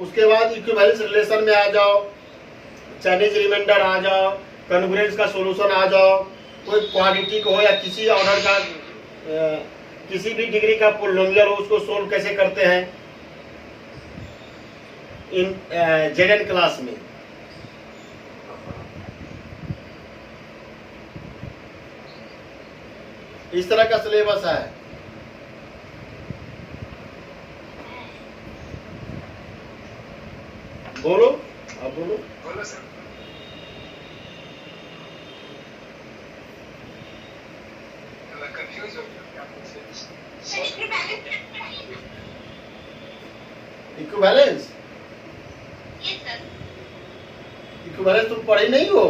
उसके बाद equivalence relation में आ जाओ, चाइनीज रिमाइंडर आ जाओ, कन्वर्जेंस का सॉल्यूशन आ जाओ, कोई क्वाड्रेटिक हो या किसी ऑर्डर का किसी भी डिग्री का पोलिनोमियल हो, उसको सोल्व कैसे करते हैं इन जेडन क्लास में। इस तरह का सिलेबस है। बोलो, आप बोलो। बोलो सर। कंफ्यूज हो गया। इक्विवेलेंस, इक्विवेलेंस तुम पढ़े नहीं हो?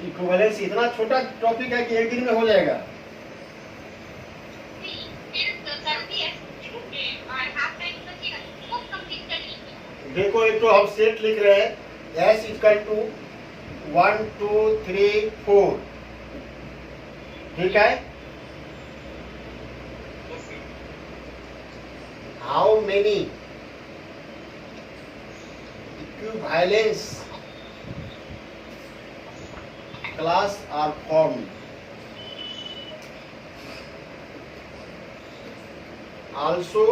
इक्विवेलेंस इतना छोटा टॉपिक है कि एक दिन में हो जाएगा। देखो, एक तो हम सेट लिख रहे हैं S इक्वल टू 1 2 3 4, ठीक है। How many equivalence class are formed? Also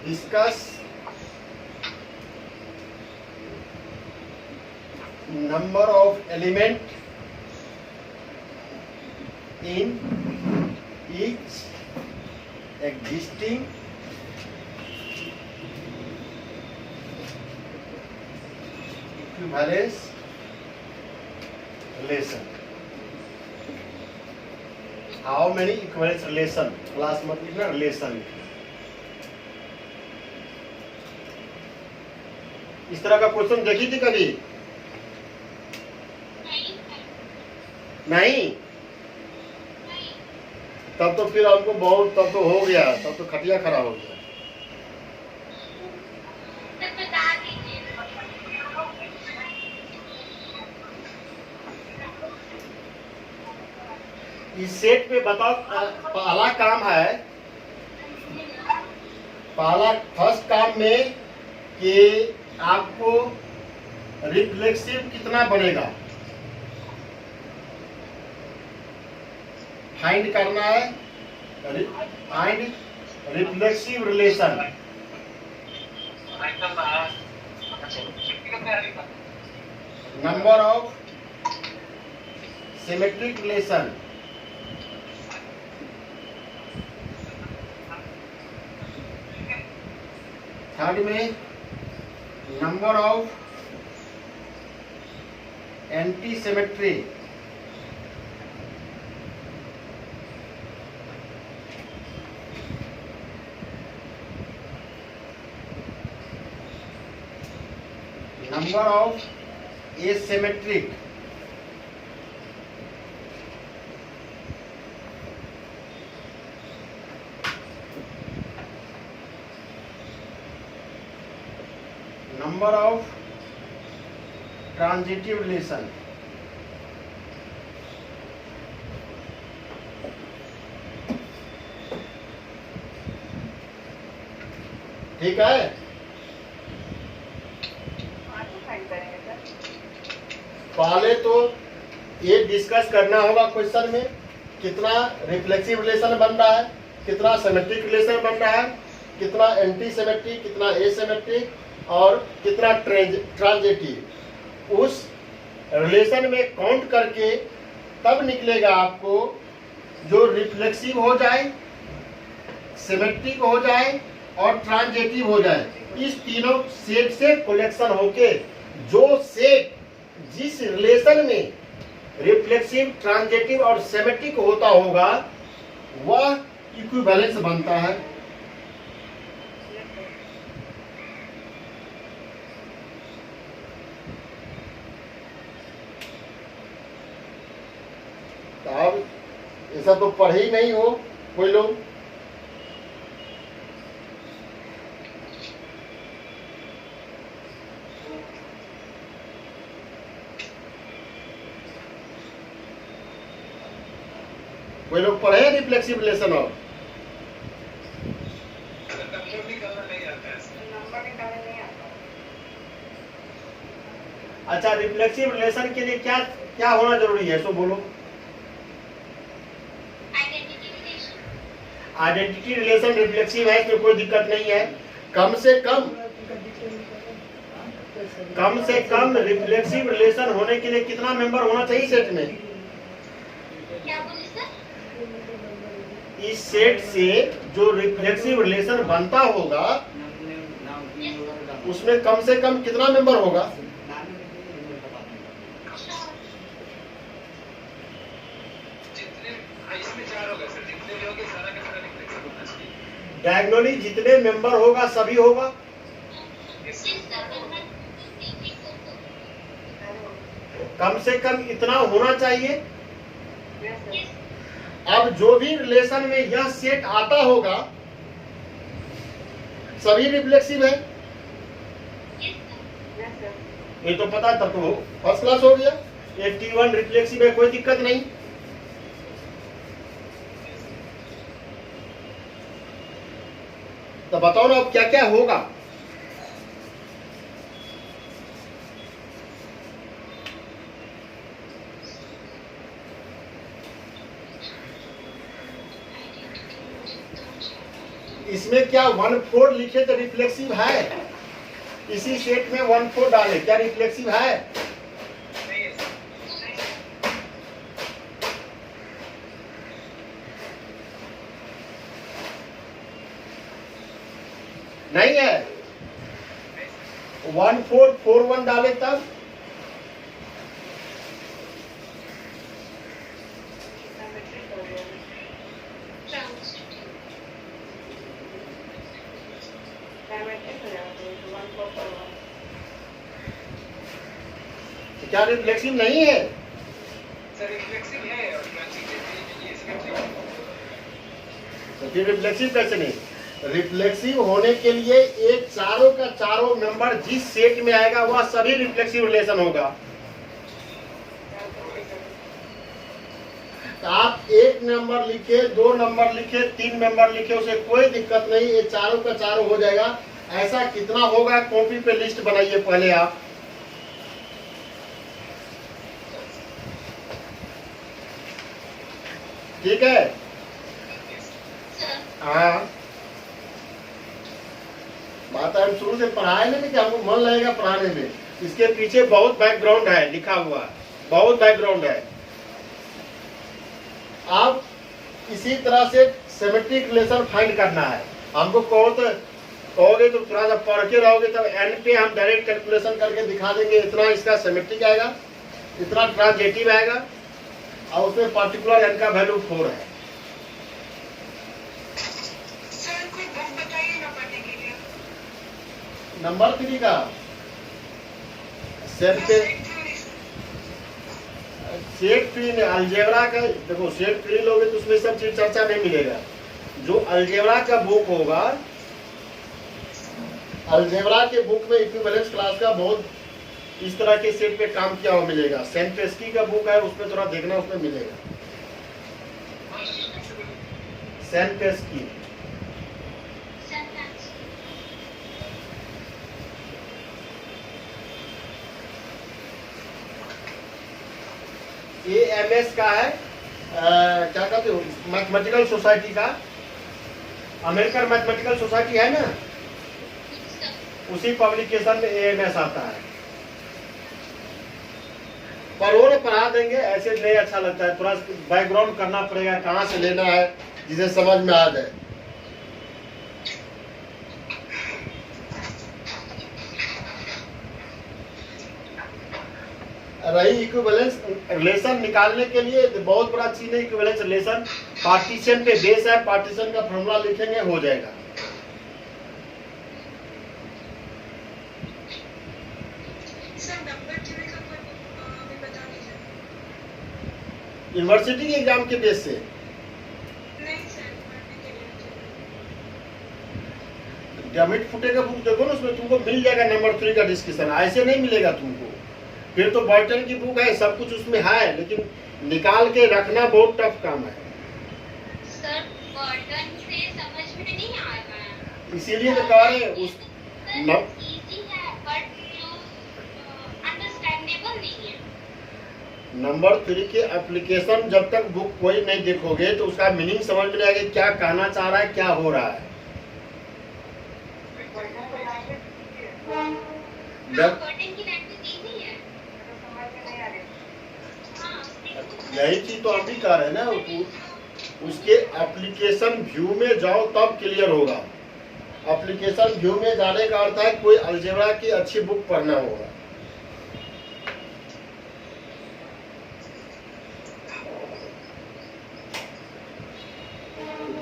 discuss number of element in each existing equivalence relation. How many equivalence relation? Class मत लिखना, रिलेशन। इस तरह का क्वेश्चन देखी थी कभी? नहीं। तब तो फिर हमको बहुत, तब तो हो गया, तब तो खटिया खड़ा हो गया। इस सेट में बताओ, पहला काम है, पहला फर्स्ट काम में कि आपको रिफ्लेक्सिव कितना बनेगा फाइंड करना है। Find reflexive relation. Number of symmetric relation. Third में number of anti symmetry. Number of asymmetric. Number of transitive relation. ठीक है। पहले तो ये डिस्कस करना होगा क्वेश्चन में, कितना रिफ्लेक्सिव रिलेशन बन रहा है, कितना सिमेट्रिक रिलेशन बन रहा है, कितना एंटी सिमेट्रिक, कितना एसिमेट्रिक और कितना ट्रांजिटिव। उस रिलेशन में काउंट करके तब निकलेगा आपको जो रिफ्लेक्सिव हो जाए, सिमेट्रिक हो जाए और ट्रांजिटिव हो जाए। इस तीनों सेट से कलेक्शन होके जो सेट जिस रिलेशन में रिफ्लेक्सिव, ट्रांजिटिव और सिमेट्रिक होता होगा वह इक्विवेलेंस बनता है। तो अब ऐसा तो पढ़े ही नहीं हो कोई लोग। कोई लोग पढ़े हैं रिफ्लेक्सिव रिलेशन? और अच्छा, रिफ्लेक्सिव रिलेशन के लिए क्या क्या होना जरूरी है, सो बोलो। आइडेंटिटी रिलेशन रिफ्लेक्सिव है, इसमें कोई दिक्कत नहीं है। कम से कम रिफ्लेक्सिव रिलेशन होने के लिए कितना मेंबर होना चाहिए सेट में? क्या बोले सर? इस सेट से जो रिफ्लेक्सिव रिलेशन बनता होगा उसमें कम से कम कितना मेंबर होगा? डायगोनली जितने मेंबर होगा सभी होगा। कम से कम इतना होना चाहिए। अब जो भी रिलेशन में यह सेट आता होगा सभी रिफ्लेक्सिव है, ये तो पता है, तब तो फर्स्ट क्लास हो गया। एक T1 रिफ्लेक्सिव है, कोई दिक्कत नहीं। तो बताओ ना अब क्या क्या होगा। इसमें क्या 1/4 लिखे तो रिफ्लेक्सिव है? इसी सेट में 1/4 डाले, क्या रिफ्लेक्सिव है? नहीं है। 1/4 4/1 डाले तब क्या रिफ्लेक्सिव नहीं है? सर रिफ्लेक्सिव है और तो फिर रिफ्लेक्सिव कैसे नहीं? रिफ्लेक्सिव होने के लिए एक चारों का चारों मेंबर जिस सेट में आएगा वह सभी रिफ्लेक्सिव रिलेशन होगा। तो आप एक नंबर लिखे, 2 नंबर लिखे, 3 नंबर लिखे, उसे कोई दिक्कत नहीं, ये चारों का चारों हो जाएगा। ऐसा कितना होगा कॉपी पे लिस्ट बनाइए पहले आप। ठीक है? हाँ, बात हम शुरू से पढ़ाए नहीं कि हमको मन लगेगा पढ़ाने में। इसके पीछे बहुत बैकग्राउंड है, लिखा हुआ बहुत बैकग्राउंड है। आप इसी तरह से सिमेट्रिक रिलेशन फाइंड करना है। हमको कहोगे तो थोड़ा सा पढ़ के रहोगे तब एंड पे हम डायरेक्ट कैलकुलेशन करके दिखा देंगे। इतना इसका सिमेट्रिक आएगा, इतना ट्रांजिटिव आएगा और उसमें पार्टिकुलर एन का वैल्यू 4 है। सर कोई बुक बताइए ना पढ़ने के लिए। नंबर 3 का सेट थ्री में अलजेब्रा का, देखो सेट 3 लोगे तो उसमें सब चीज चर्चा नहीं मिलेगा। जो अलजेब्रा का बुक होगा, अलजेब्रा के बुक में इक्विवेलेंस क्लास का बहुत इस तरह के सेट पे काम किया हुआ मिलेगा। सेंट पेस्की का बुक है, उसमें थोड़ा देखना, उसमें मिलेगा। सेंट पेस्की AMS का है, क्या कहते हो, मैथमेटिकल सोसाइटी का, अमेरिकन मैथमेटिकल सोसाइटी है ना, उसी पब्लिकेशन में AMS आता है। पर वो ना पढ़ा देंगे, ऐसे नहीं अच्छा लगता है, थोड़ा बैकग्राउंड करना पड़ेगा, कहाँ से लेना है जिसे समझ में आ जाए। रही इक्विवेलेंस रिलेशन निकालने के लिए बहुत बड़ा चीज है इक्विवेलेंस रिलेशन। पार्टीशन पे बेस है, पार्टीशन का फॉर्मूला लिखेंगे, हो जाएगा। यूनिवर्सिटी के एग्जाम के बेस से डमिट फुटे का बुक देखो ना, उसमें तुमको मिल जाएगा नंबर 3 का डिस्कशन। ऐसे नहीं मिलेगा तुमको, फिर तो बॉयटन की बुक है, सब कुछ उसमें है, लेकिन निकाल के रखना बहुत टफ काम है। बर्डन से समझ में नहीं आ रहा है। इसीलिए तो कह रहे हैं उस इजी है बट अंडरस्टैंडेबल नहीं है। नंबर 3 के एप्लीकेशन जब तक बुक कोई नहीं देखोगे तो उसका मीनिंग समझ में नहीं आएगा, क्या कहना चाह रहा है, क्या हो रहा है। जब बर्डन की लैंग्वेज इजी है। हाँ, यही चीज तो हम भी कह रहे हैं ना, उसके एप्लीकेशन व्यू में जाओ तब क्लियर होगा। एप्लीकेशन व्यू में जाने का अर्थ है कोई अलजेब्रा की अच्छी बुक पढ़ना होगा।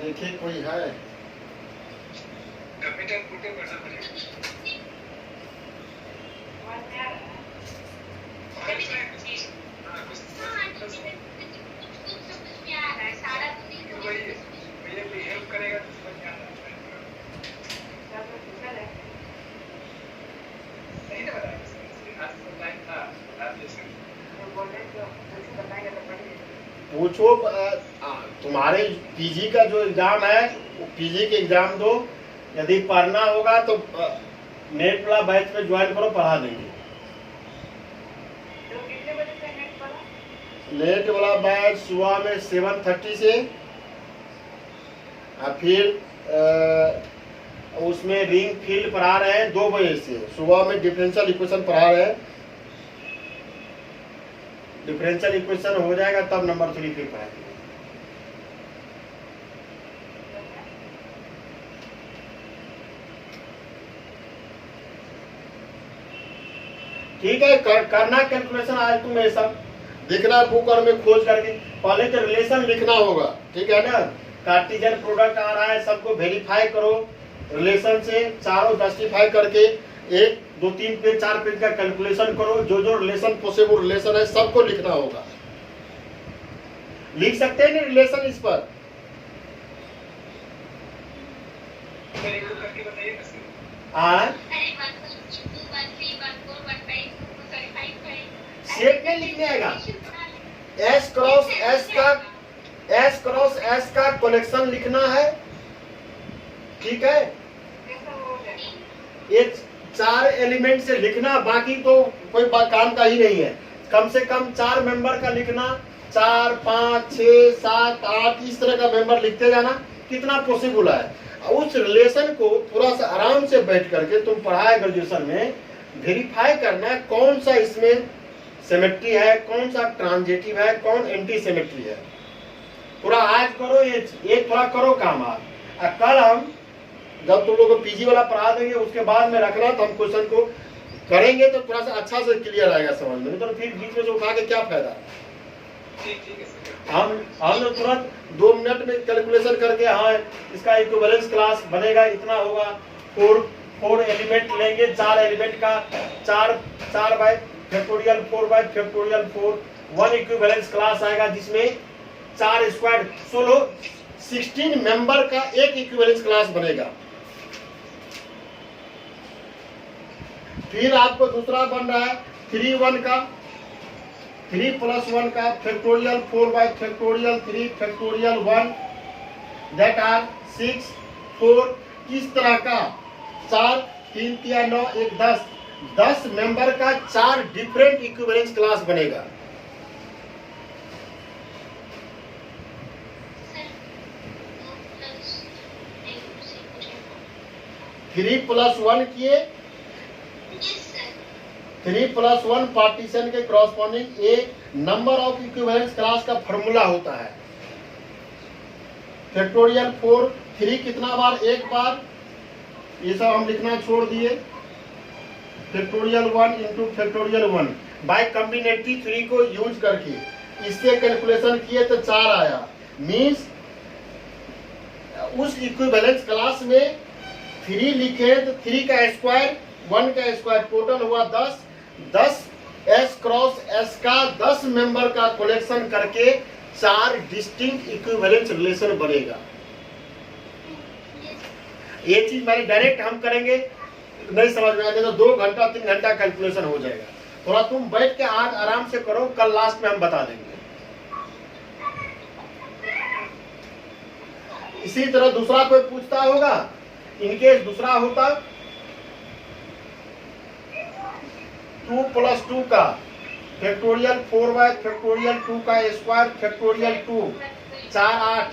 देखिए कोई है कैपिटल पुटे पढ़ना पड़ेगा। कुछ समझ में आ रहा है, सारा तो नहीं समझ में। भैया कोई हेल्प करेगा तो समझ में आ रहा है। सही ना बताया? आज तो टाइम था, आप जैसे पूछो। तुम्हारे पीजी का जो एग्जाम है वो पीजी के एग्जाम दो, यदि पढ़ना होगा तो नेट वाला बैच में ज्वाइन करो, पढ़ा देंगे। नेट वाला बैच सुबह में 7:30 से और फिर उसमें रिंग फील्ड पढ़ा रहे हैं 2 बजे से। सुबह में डिफरेंशियल इक्वेशन पढ़ा रहे हैं, डिफरेंशियल इक्वेशन हो जाएगा तब नंबर 3 फिर पढ़ाएंगे। ठीक है, करना कैलकुलेशन। आज तुम ये सब देखना बुक और में खोज करके, पहले तो रिलेशन लिखना होगा, ठीक है ना। कार्टेशियन प्रोडक्ट आ रहा है, सबको वेरीफाई करो रिलेशन से, चारों जस्टिफाई करके 1, 2, 3 पेज 4 पेज का कैलकुलेशन करो। जो जो रिलेशन पॉसिबल रिलेशन है सबको लिखना होगा। लिख सकते हैं ना रिलेशन इस पर? एक दो करके बताइए ना सर। हाँ, अरे 1 2 1 3 1 4 1 5 सॉरी 5 है। सेट में लिखने आएगा। एस क्रॉस एस का कलेक्शन लिखना है, ठीक है। ये 4 एलिमेंट से लिखना, बाकी तो कोई काम का ही नहीं है। कम से कम 4 मेंबर का लिखना, 4, 5, 6, 7, 8 इस तरह का मेंबर लिखते जाना, कितना पॉसिबल है। उस रिलेशन को थोड़ा सा आराम से बैठ करके तुम पढ़ाए ग्रेजुएशन में, वेरीफाई करना कौन सा इसमें सिमेट्री है, कौन सा ट्रांजिटिव है, कौन एंटी सिमेट्री है। पूरा आज करो, ये थोड़ा करो काम आज। कल हम जब तुम लोग को पीजी वाला पढ़ा देंगे उसके बाद में रखना, तो हम क्वेश्चन को करेंगे तो थोड़ा सा अच्छा से क्लियर आएगा समझ में, तो फिर बीच में से उठा के क्या फायदा। ठीक है सर। हम लोग तुरंत 2 मिनट में कैलकुलेशन करके, हाँ इसका इक्विवेलेंस क्लास बनेगा, इतना होगा। 4 एलिमेंट लेंगे, 4 एलिमेंट का 4 by factorial 4 by factorial 4 1 equivalence class आएगा, जिसमें 4 स्क्वायर 16 मेंबर का एक इक्विवेलेंस क्लास बनेगा। फिर आपको दूसरा बन रहा है 3 + 1 का factorial 4 by factorial 3 factorial 1 that are 6 4। इस तरह का 4 3 3 9 1 10 मेंबर का 4 डिफरेंट इक्विवेलेंस क्लास बनेगा। सर 2 + 3 + 1 किए, यस सर। 3 + 1 पार्टीशन के corresponding A number of equivalence class का फॉर्मूला होता है। फैक्टोरियल 4 3 कितना बार? 1 बार। ये सब हम लिखना छोड़ दिए। फैक्टोरियल 1 × फैक्टोरियल 1 बाय कॉम्बिनेटिव 3 को यूज करके इससे कैलकुलेशन किए तो 4 आया। मीन्स उस इक्विवेलेंस क्लास में 3 लिखे तो 3 का स्क्वायर 1 का स्क्वायर टोटल हुआ 10 एस क्रॉस एस का 10 मेंबर का कलेक्शन करके 4 डिस्टिंक्ट इक्विवेलेंस रिलेशन बनेगा। ये चीज मैंने डायरेक्ट हम करेंगे, नहीं समझ में आएगा तो 2 घंटा 3 घंटा कैलकुलेशन हो जाएगा। थोड़ा तुम बैठ के आज आराम से करो, कल लास्ट में हम बता देंगे। इसी तरह दूसरा कोई पूछता होगा, इनकेस दूसरा होता 2 + 2 का फैक्टोरियल 4y फैक्टोरियल 2 का स्क्वायर फैक्टोरियल 2 4 8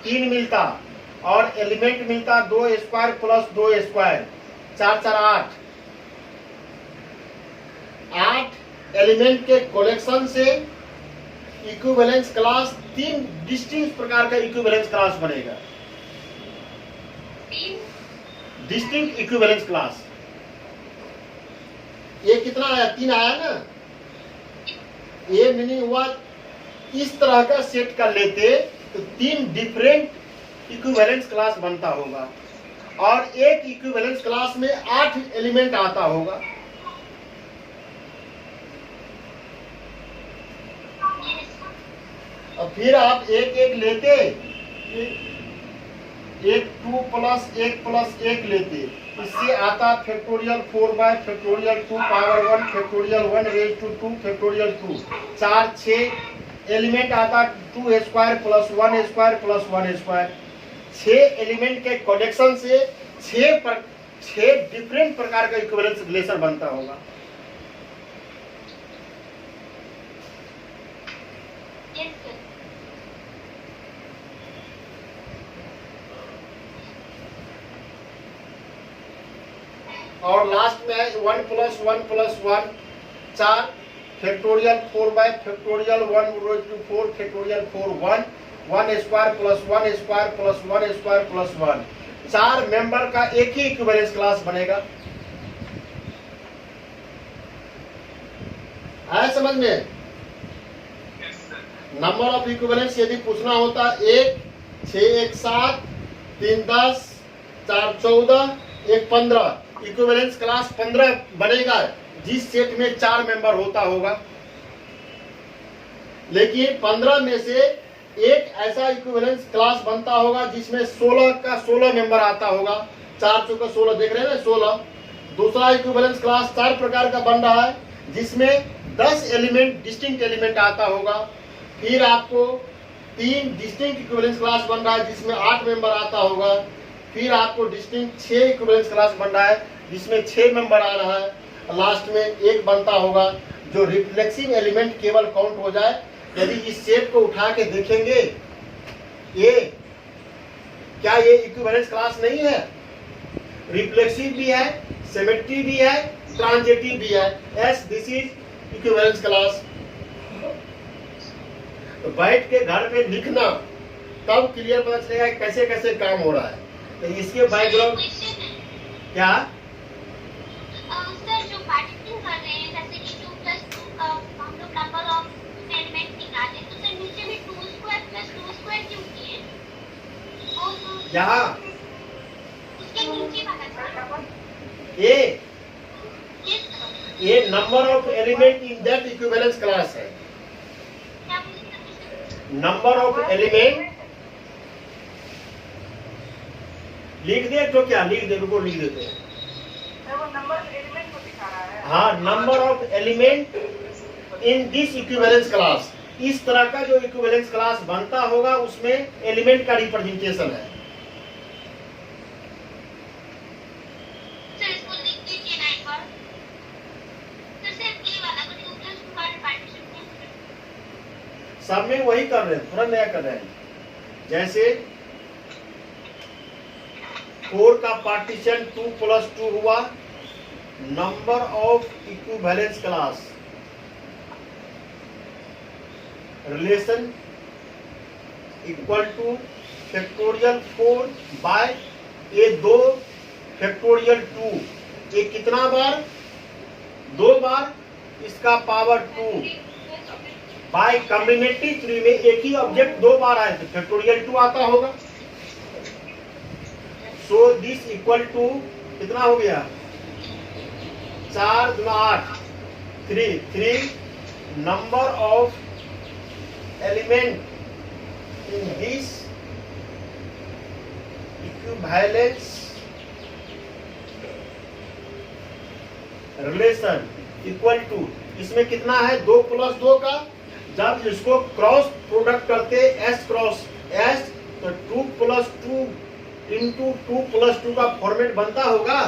3 मिलता और एलिमेंट मिलता 2 स्क्वायर प्लस 2 स्क्वायर 4 4 8 8 एलिमेंट के कलेक्शन से इक्विवेलेंस क्लास 3 डिस्टिंक्ट प्रकार का इक्विवेलेंस क्लास बनेगा। डिस्टिंक्ट इक्विवेलेंस क्लास ये कितना आया? 3 आया ना। ये मीनिंग हुआ इस तरह का सेट कर लेते तो 3 डिफरेंट इक्विवेलेंस क्लास बनता होगा और एक इक्विवेलेंस क्लास में 8 एलिमेंट आता होगा। और फिर आप एक एक लेते, एक 2 + 1 लेते, इससे आता factorial 4y factorial 2 power 1 factorial 1 raise to 2 factorial 2 4 6 element आता 2 square plus 1 square plus 1 square. 6 element के कलेक्शन से 6 डिफरेंट प्रकार का इक्विवेलेंस रिलेशन बनता होगा। और लास्ट में है 1 + 1 + 1 4 factorial 4y factorial 1 raise to 4 factorial 4 1 square plus 1 square plus 1 square plus 1 4 member का एक ही इक्विवेलेंस क्लास बनेगा। आया समझ में? नंबर ऑफ इक्विवेलेंस यदि पूछना होता 1 6 1 7 3 10 4 14 1 15 इक्विवेलेंस क्लास 15 बनेगा जिस सेट में 4 मेंबर होता होगा। लेकिन 15 में से एक ऐसा इक्विवेलेंस क्लास बनता होगा जिसमें 16 का 16 मेंबर आता होगा। 4 चौका 16 देख रहे हैं ना 16। दूसरा इक्विवेलेंस क्लास 4 प्रकार का बन रहा है जिसमें 10 एलिमेंट डिस्टिंक्ट एलिमेंट आता होगा। फिर आपको 3 डिस्टिंक्ट इक्विवेलेंस क्लास बन रहा है जिसमें 8 मेंबर आता होगा। फिर आपको डिस्टिंक्ट 6 इक्विवेलेंस क्लास बन रहा है जिसमें 6 मेंबर आ रहा है। लास्ट में एक बनता होगा जो रिफ्लेक्सिव एलिमेंट केवल काउंट हो जाए। यदि इस सेट को उठा के देखेंगे ये क्या ये इक्विवेलेंस क्लास नहीं है? रिफ्लेक्सिव भी है, सिमेट्री भी है, ट्रांजिटिव भी है। Yes this is equivalence class. तो बैठ के घर पे लिखना तब क्लियर पता चलेगा कैसे कैसे काम हो रहा है। तो इसके बैकग्राउंड क्या सर जो पार्टीशन कर रहे हैं जैसे कि 2 + 2 का हम लोग नंबर ऑफ एलिमेंट निकाले तो सर नीचे में 2 स्क्वायर + 2 स्क्वायर क्यों किए? और यहाँ उसके नीचे वाला ये number of element in that equivalence class है। क्या बोलते नंबर ऑफ एलिमेंट लिख दे तो क्या लिख दे, रुको लिख देते हैं। वो नंबर एलिमेंट को दिखा रहा है। हाँ, number of element in this equivalence class. इस तरह का जो इक्विवेलेंस क्लास बनता होगा उसमें एलिमेंट का रिप्रेजेंटेशन है। सर इसको लिख दीजिए ना एक बार। सर सिर्फ ये वाला को 2 + 2 का पार्टीशन नहीं। सब में वही कर रहे हैं, थोड़ा नया कर रहे हैं। जैसे 4 का पार्टीशन 2 + 2 हुआ। Number of equivalence class relation equal to factorial 4 by ये 2 फैक्टोरियल 2। ये कितना बार? 2 बार इसका पावर 2 बाय कॉम्बिनेटिव थ्री में एक ही ऑब्जेक्ट 2 बार आए तो फैक्टोरियल 2 आता होगा। सो दिस इक्वल टू कितना हो गया? 4 × 8 3 number of element in this equivalence relation equal to, इसमें कितना है? 2 + 2 का। जब इसको क्रॉस प्रोडक्ट करते S क्रॉस S तो 2 + 2 इंटू 2 + 2 का फॉर्मेट बनता होगा।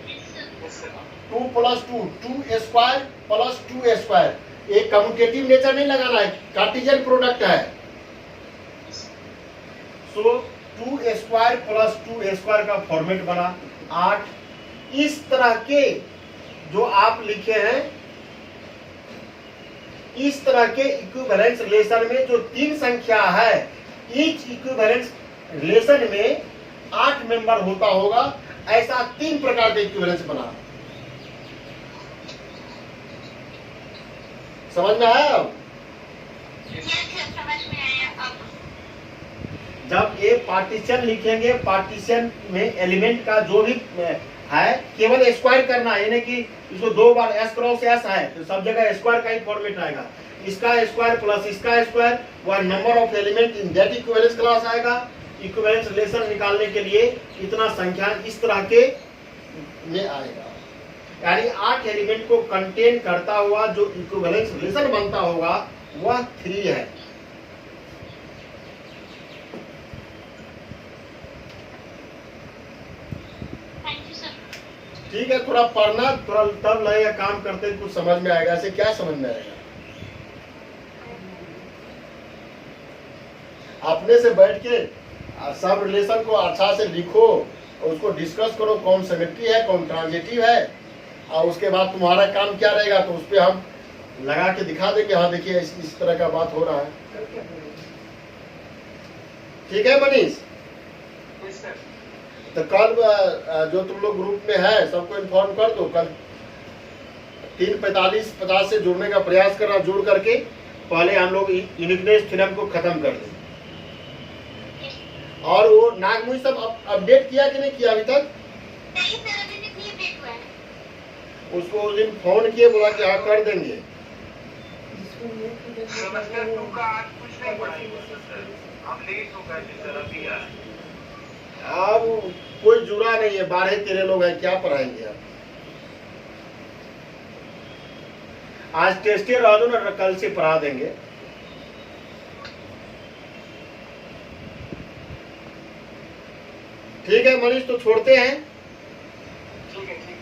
Yes sir. 2 + 2 2 square plus 2 square, एक कम्यूटेटिव नेचर नहीं लगाना है, कार्टेशियन प्रोडक्ट है। सो 2 स्क्वायर प्लस 2 स्क्वायर का फॉर्मेट बना 8। इस तरह के जो आप लिखे हैं, इस तरह के इक्विवेलेंस रिलेशन में जो 3 संख्या है, ईच इक्विवेलेंस रिलेशन में 8 मेंबर होता होगा। ऐसा 3 प्रकार के इक्विवेलेंस बना। समझ में आया? अब यस सर, समझ में आया अब। जब ये पार्टीशन लिखेंगे, पार्टीशन में एलिमेंट का जो भी है केवल स्क्वायर करना है, यानी कि इसको 2 बार s क्रॉस s है तो सब जगह स्क्वायर का ही फॉर्मेट आएगा। इसका स्क्वायर प्लस इसका स्क्वायर वह number of element in that equivalence class आएगा। इक्विवेलेंस रिलेशन निकालने के लिए इतना संख्या इस तरह के में आएगा, यानी 8 एलिमेंट को कंटेन करता हुआ जो इक्विवेलेंस रिलेशन बनता होगा वह 3 है। Thank you sir. ठीक है, थोड़ा पढ़ना, थोड़ा तब लगेगा काम करते कुछ समझ में आएगा। ऐसे क्या समझ में आएगा? अपने से बैठ के सब रिलेशन को अच्छा से लिखो और उसको डिस्कस करो, कौन सिमेट्री है कौन ट्रांजिटिव है, और उसके बाद तुम्हारा काम क्या रहेगा तो उस पर हम लगा के दिखा देंगे। हाँ देखिए इस तरह का बात हो रहा है। ठीक है मनीष? Yes sir. तो कल जो तुम लोग ग्रुप में है सबको इन्फॉर्म कर दो। कल 3:45-50 से जुड़ने का प्रयास करना, जुड़ करके पहले हम लोग यूनिकनेस थ्योरम को खत्म कर दें। और वो नागमुई सब अपडेट किया कि नहीं किया अभी तक? नहीं सर, अभी तक नहीं अपडेट हुआ है। उसको उस दिन फोन किए, बोला कि हाँ कर देंगे। सेमेस्टर 2 का आज कुछ नहीं पढ़ाएंगे सर, हम लेट हो गए थे सर अभी यार। अब कोई जुड़ा नहीं है, 12-13 लोग हैं, क्या पढ़ाएंगे आप? आज टेस्ट रहा दो ना, कल से पढ़ा देंगे। ठीक है मनीष, तो छोड़ते हैं। ठीक है ठीक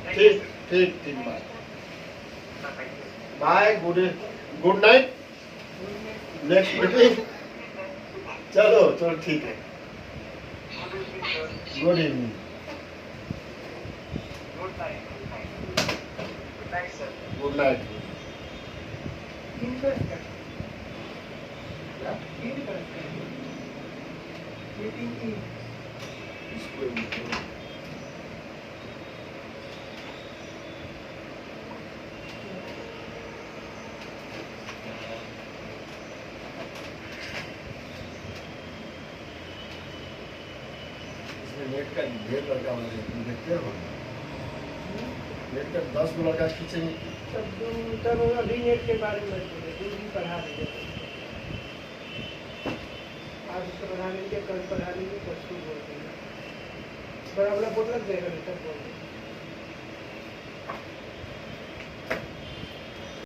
है। ठीक ठीक ठीक, bye bye, good night, next meeting. चलो चलो ठीक है, good evening. Good night. Good night sir. Good night. Net का ढेर लड़का वाले देखते हो, नेट का 10 लड़का खींचेंगे। तब अभी नेट के बारे में भी पढ़ा देंगे। आज उसको पढ़ा लेंगे, कल पढ़ा लेंगे, परसों बोल देंगे। बड़ा बड़ा बोल लग जाएगा।